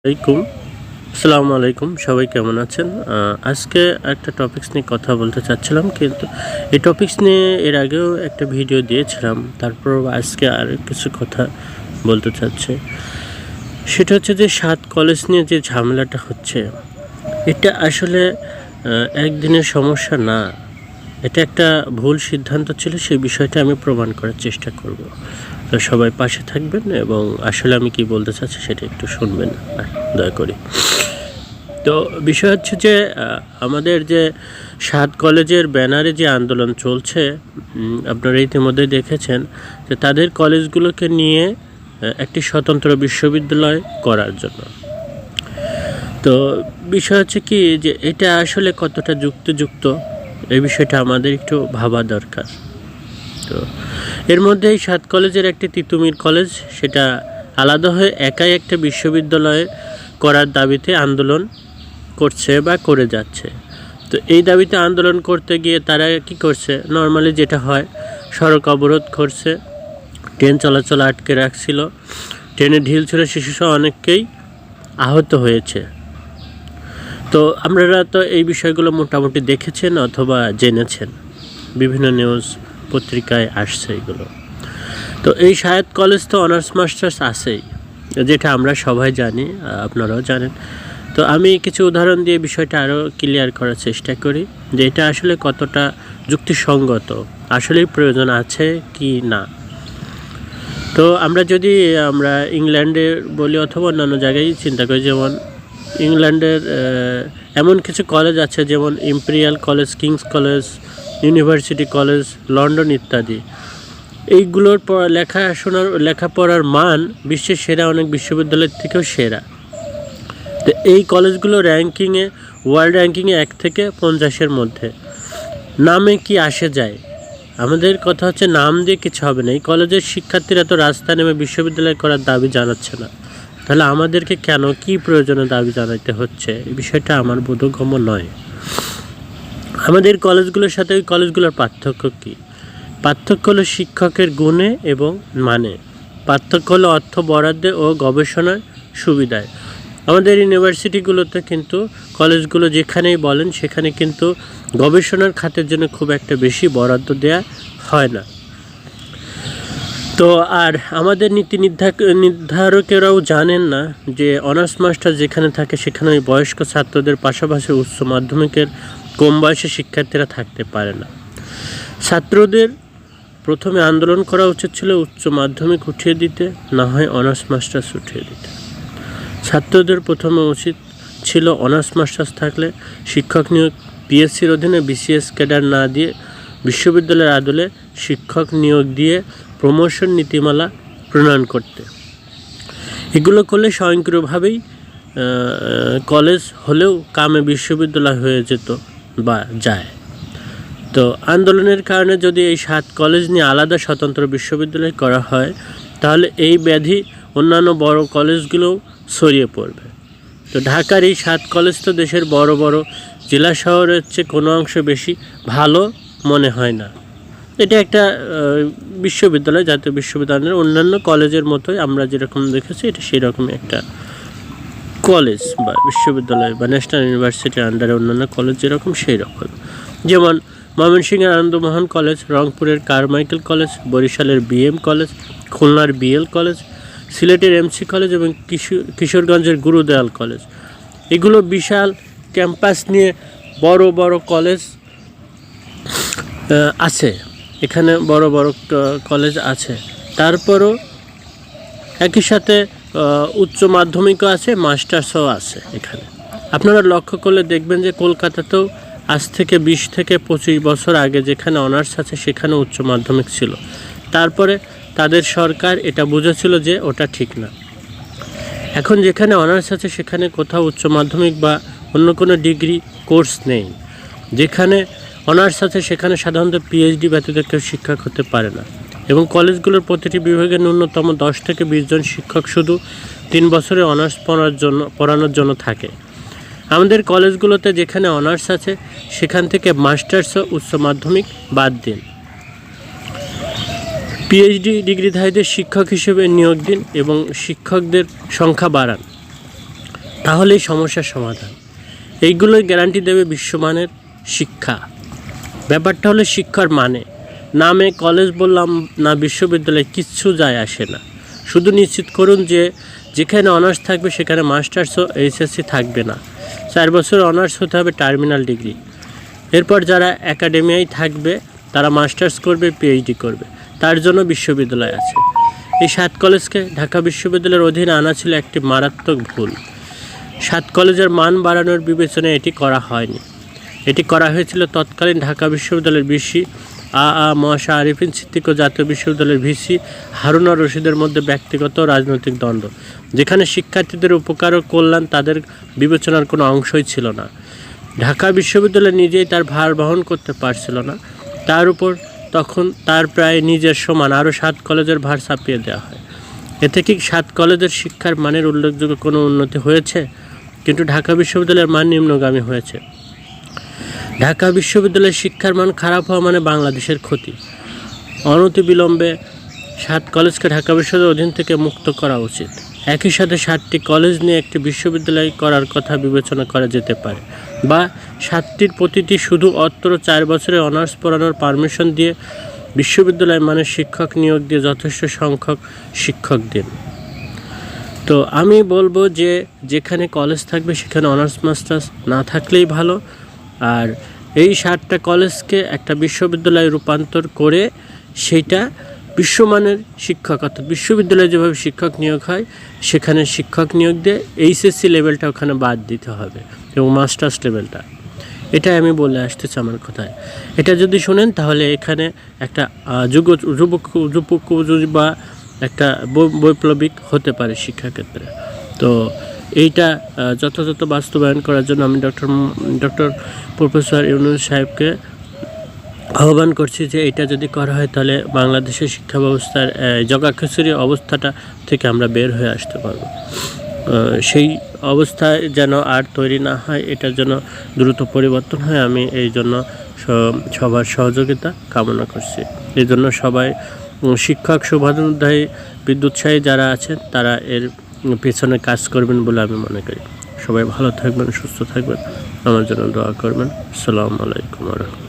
আলাইকুম আসসালামু আলাইকুম, সবাই কেমন আছেন? আজকে একটা টপিকস নিয়ে কথা বলতে চাচ্ছিলাম, কিন্তু এই টপিকস নিয়ে এর আগেও একটা ভিডিও দিয়েছিলাম। তারপর আজকে আর কিছু কথা বলতে চাচ্ছি। সেটা হচ্ছে যে 7 কলেজ নিয়ে যে ঝামেলাটা হচ্ছে, এটা আসলে একদিনের সমস্যা না। এটা একটা ভুল সিদ্ধান্ত ছিল, সেই বিষয়টা আমি প্রমাণ করার চেষ্টা করব। তো সবাই পাশে থাকবেন এবং আসলে আমি কি বলতে চাচ্ছি সেটা একটু শুনবেন দয়া করে। তো বিষয় হচ্ছে যে আমাদের যে 7 কলেজের ব্যানারে যে আন্দোলন চলছে, আপনারা ইতিমধ্যে দেখেছেন যে তাদের কলেজগুলোকে নিয়ে একটি স্বতন্ত্র বিশ্ববিদ্যালয় করার জন্য। তো বিষয় হচ্ছে কি যে এটা আসলে কতটা যুক্তিযুক্ত, এই বিষয়টা আমাদের একটু ভাবা দরকার। তো এর মধ্যে এই 7 কলেজের একটি তিতুমির কলেজ, সেটা আলাদা হয়ে একাই একটা বিশ্ববিদ্যালয় করার দাবিতে আন্দোলন করছে বা করে যাচ্ছে। তো এই দাবিতে আন্দোলন করতে গিয়ে তারা কি করছে, নর্মালি যেটা হয়, সড়ক অবরোধ করছে, ট্রেন চলাচল আটকে রাখছিল, ট্রেনে ঢিল ছুঁড়ে শিশুসহ অনেককেই আহত হয়েছে। তো আপনারা তো এই বিষয়গুলো মোটামুটি দেখেছেন অথবা জেনেছেন, বিভিন্ন নিউজ পত্রিকায় আসছে এগুলো। তো এই 7 কলেজ তো অনার্স মাস্টার্স আছেই, যেটা আমরা সবাই জানি, আপনারাও জানেন। তো আমি কিছু উদাহরণ দিয়ে বিষয়টা আরও ক্লিয়ার করার চেষ্টা করি যে এটা আসলে কতটা যুক্তিসঙ্গত, আসলেই প্রয়োজন আছে কি না। তো আমরা ইংল্যান্ডে বলি অথবা অন্যান্য জায়গায় চিন্তা করি, যেমন ইংল্যান্ডের এমন কিছু কলেজ আছে যেমন imperial college, King's college, university college, London ইত্যাদি। এইগুলোর লেখাপড়ার মান বিশ্বের সেরা অনেক বিশ্ববিদ্যালয়ের থেকেও সেরা। তো এই কলেজগুলো ওয়ার্ল্ড র্যাঙ্কিংয়ে 1 থেকে 50-এর মধ্যে। নামে কি আসে যায়, আমাদের কথা হচ্ছে নাম দিয়ে কিছু হবে না। এই কলেজের শিক্ষার্থীরা তো রাস্তায় নেমে বিশ্ববিদ্যালয় করার দাবি জানাচ্ছে না, তাহলে আমাদেরকে কেন, কি প্রয়োজনে দাবি জানাতে হচ্ছে, এই বিষয়টা আমার বোধগম্য নয়। আমাদের কলেজগুলোর সাথে ওই কলেজগুলোর পার্থক্য কী? পার্থক্য হলো শিক্ষকের গুণে এবং মানে, পার্থক্য হলো অর্থ বরাদ্দে ও গবেষণার সুবিধায়। আমাদের ইউনিভার্সিটিগুলোতে কিন্তু, কলেজগুলো যেখানেই বলেন সেখানে কিন্তু গবেষণার খাতের জন্য খুব একটা বেশি বরাদ্দ দেয়া হয় না। তো আর আমাদের নীতি নির্ধারকেরাও জানেন না যে অনার্স মাস্টার যেখানে থাকে সেখানে ওই বয়স্ক ছাত্রদের পাশাপাশি উচ্চ মাধ্যমিকের কম বয়সী শিক্ষার্থীরা থাকতে পারে না। ছাত্রদের প্রথমে আন্দোলন করা উচিত ছিল উচ্চ মাধ্যমিক উঠিয়ে দিতে, না হয় অনার্স মাস্টার্স উঠিয়ে দিতে। ছাত্রদের প্রথমে উচিত ছিল অনার্স মাস্টার্স থাকলে শিক্ষক নিয়োগ পিএসসির অধীনে বিসিএস ক্যাডার না দিয়ে বিশ্ববিদ্যালয়ের আদলে শিক্ষক নিয়োগ দিয়ে প্রমোশন নীতিমালা প্রণয়ন করতে। এগুলো করলে স্বয়ংক্রিয়ভাবেই কলেজ হলেও কামে বিশ্ববিদ্যালয় হয়ে যেত বা যায়। তো আন্দোলনের কারণে যদি এই 7 কলেজ নিয়ে আলাদা স্বতন্ত্র বিশ্ববিদ্যালয় করা হয়, তাহলে এই ব্যাধি অন্যান্য বড় কলেজগুলোও ছড়িয়ে পড়বে। তো ঢাকার এই 7 কলেজ তো দেশের বড় বড় জেলা শহরের চেয়ে কোনো অংশ বেশি ভালো মনে হয় না। এটা একটা বিশ্ববিদ্যালয়, জাতীয় বিশ্ববিদ্যালয়ের অন্যান্য কলেজের মতোই আমরা যেরকম দেখেছি, এটা সেই রকমই একটা কলেজ বা বিশ্ববিদ্যালয় বা ন্যাশনাল ইউনিভার্সিটির আন্ডারে অন্যান্য কলেজ যেরকম সেই রকম। যেমন ময়মনসিংহের আনন্দমোহন কলেজ, রংপুরের কারমাইকেল কলেজ, বরিশালের বিএম কলেজ, খুলনার বিএল কলেজ, সিলেটের এমসি কলেজ এবং কিশোরগঞ্জের গুরুদয়াল কলেজ। এগুলো বিশাল ক্যাম্পাস নিয়ে বড় বড় কলেজ আছে, এখানে বড় বড় কলেজ আছে। তারপরও একই সাথে উচ্চ মাধ্যমিকও আছে, মাস্টার্সও আছে এখানে। আপনারা লক্ষ্য করলে দেখবেন যে কলকাতাতেও আজ থেকে 20 থেকে 25 বছর আগে যেখানে অনার্স আছে সেখানে উচ্চ মাধ্যমিক ছিল। তারপরে তাদের সরকার এটা বুঝেছিল যে ওটা ঠিক না। এখন যেখানে অনার্স আছে সেখানে কোথাও উচ্চ মাধ্যমিক বা অন্য কোনো ডিগ্রি কোর্স নেই। যেখানে অনার্স আছে সেখানে সাধারণত পিএইচডি ব্যতীত কেউ শিক্ষক হতে পারে না, এবং কলেজগুলোর প্রতিটি বিভাগে ন্যূনতম 10 থেকে 20 জন শিক্ষক শুধু 3 বছরে অনার্স পড়ানোর জন্য থাকে। আমাদের কলেজগুলোতে যেখানে অনার্স আছে সেখান থেকে মাস্টার্স ও উচ্চ মাধ্যমিক বাদ দিন, পিএইচডি ডিগ্রিধারীদের শিক্ষক হিসেবে নিয়োগ দিন এবং শিক্ষকদের সংখ্যা বাড়ান। তাহলেই সমস্যার সমাধান। এইগুলোই গ্যারান্টি দেবে বিশ্বমানের শিক্ষা। ব্যাপারটা হলো শিক্ষার মানে, নামে কলেজ বললাম না বিশ্ববিদ্যালয়, কিচ্ছু যায় আসে না। শুধু নিশ্চিত করুন যে যেখানে অনার্স থাকবে সেখানে মাস্টার্স ও এইচএসসি থাকবে না। 4 বছর অনার্স হতে হবে, টার্মিনাল ডিগ্রি। এরপর যারা একাডেমিয়ায় থাকবে তারা মাস্টার্স করবে, পিএইচডি করবে, তার জন্য বিশ্ববিদ্যালয় আছে। এই 7 কলেজকে ঢাকা বিশ্ববিদ্যালয়ের অধীনে আনা ছিল একটি মারাত্মক ভুল। 7 কলেজের মান বাড়ানোর বিবেচনায় এটি করা হয়নি। এটি করা হয়েছিল তৎকালীন ঢাকা বিশ্ববিদ্যালয়ের ভিসি মহাশা আরিফিন সিদ্দিক ও জাতীয় বিশ্ববিদ্যালয়ের ভিসি হারুন আর রশিদের মধ্যে ব্যক্তিগত ও রাজনৈতিক দ্বন্দ্ব, যেখানে শিক্ষার্থীদের উপকার ও কল্যাণ তাদের বিবেচনার কোনো অংশই ছিল না। ঢাকা বিশ্ববিদ্যালয় নিজেই তার ভার বহন করতে পারছিল না, তার উপর তখন তার প্রায় নিজের সমান আরও 7 কলেজের ভার চাপিয়ে দেওয়া হয়। এতে কি 7 কলেজের শিক্ষার মানের উল্লেখযোগ্য কোনো উন্নতি হয়েছে? কিন্তু ঢাকা বিশ্ববিদ্যালয়ের মান নিম্নগামী হয়েছে। ঢাকা বিশ্ববিদ্যালয়ের শিক্ষার মান খারাপ হওয়া মানে বাংলাদেশের ক্ষতি। অনতিবিলম্বে 7 কলেজকে ঢাকা বিশ্ববিদ্যালয়ের অধীন থেকে মুক্ত করা উচিত। একই সাথে 7টি কলেজ নিয়ে একটি বিশ্ববিদ্যালয় করার কথা বিবেচনা করা যেতে পারে, বা 7টির প্রতিটি শুধু অত্র 4 বছরের অনার্স পড়ানোর পারমিশন দিয়ে বিশ্ববিদ্যালয়ের মানের শিক্ষক নিয়োগ দিয়ে যথেষ্ট সংখ্যক শিক্ষক দিন। তো আমি বলবো যে যেখানে কলেজ থাকবে সেখানে অনার্স মাস্টার্স না থাকলেই ভালো। আর এই 7টা কলেজকে একটা বিশ্ববিদ্যালয়ে রূপান্তর করে সেইটা বিশ্বমানের শিক্ষক, অর্থাৎ বিশ্ববিদ্যালয়ে যেভাবে শিক্ষক নিয়োগ হয় সেখানে শিক্ষক নিয়োগ দিয়ে এইচএসসি লেভেলটা ওখানে বাদ দিতে হবে এবং মাস্টার্স লেভেলটা। এটাই আমি বলে আসতেছি আমার কথায়। এটা যদি শোনেন তাহলে এখানে একটা যুবক বা একটা বৈপ্লবিক হতে পারে শিক্ষাক্ষেত্রে। তো এইটা যথাযথ বাস্তবায়ন করার জন্য আমি ডক্টর প্রফেসর ইউনূস সাহেবকে আহ্বান করছি যে এটা যদি করা হয় তাহলে বাংলাদেশের শিক্ষা ব্যবস্থার জগাখিচুড়ি অবস্থাটা থেকে আমরা বের হয়ে আসতে পারব। সেই অবস্থায় যেন আর তৈরি না হয়, এটার জন্য দ্রুত পরিবর্তন হয়, আমি এই জন্য সবার সহযোগিতা কামনা করছি। এই জন্য সবাই শিক্ষক, শুভানুধ্যায়ী, বিদ্যুৎসাহী যারা আছেন তারা এর পেছনে কাজ করবেন বলে আমি মনে করি। সবাই ভালো থাকবেন, সুস্থ থাকবেন, আমার জন্য দোয়া করবেন। আসসালামু আলাইকুম ওয়া রাহমাতুল্লাহ।